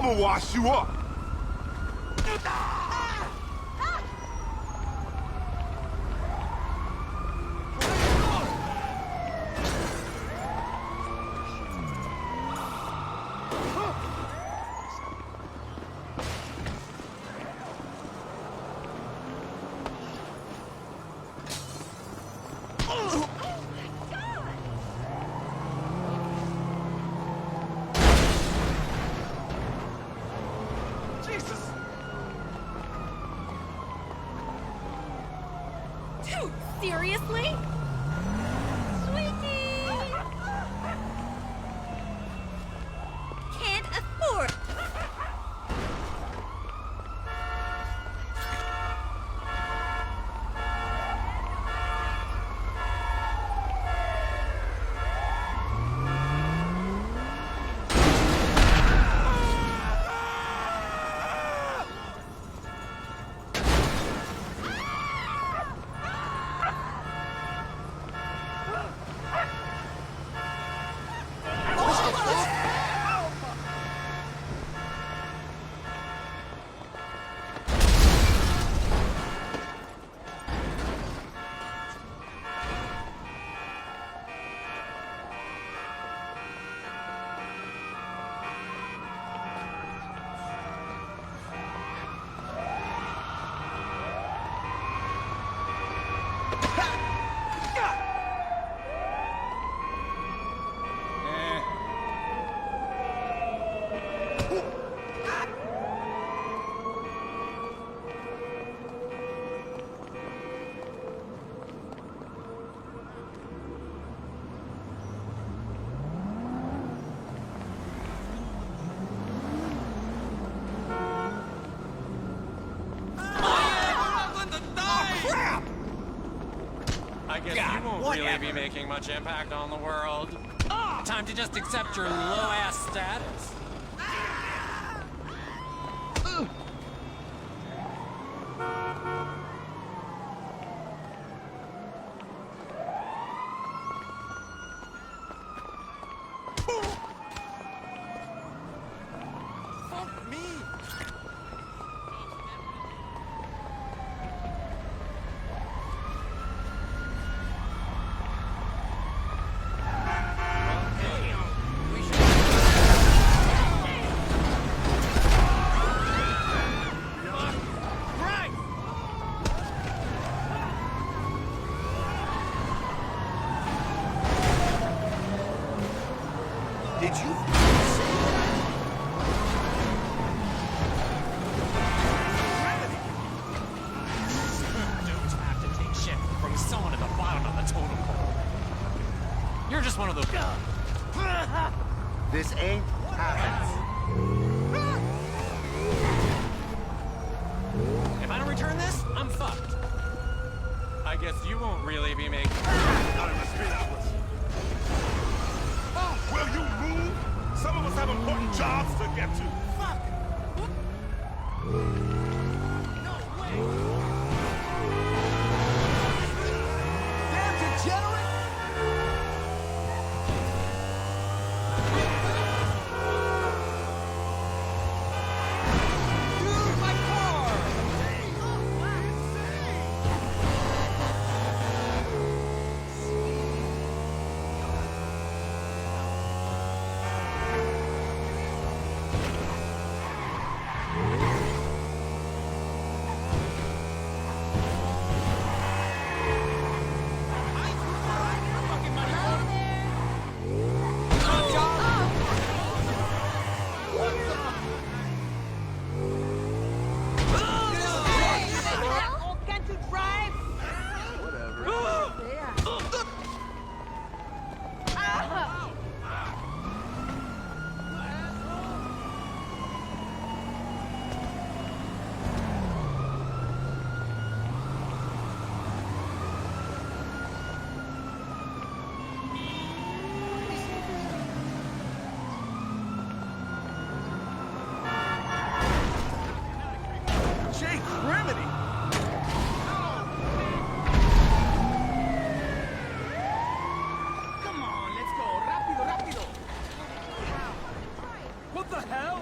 I'ma wash you up. Dude, seriously? Sweetie! Can't afford. I guess you won't really be making much impact on the world. Time to just accept your low-ass status. Fuck me! Did you say Dudes have to take shit from someone at the bottom of the totem pole. You're just one of those. this ain't happening? If I don't return this, I'm fucked. I guess you won't really be making. Will you move? Some of us have important jobs to get to. Fuck! No way! Damn degenerate! Dude, my car! Can't you drive? Jay Criminy! Come on, let's go. Rápido, rápido. What the hell?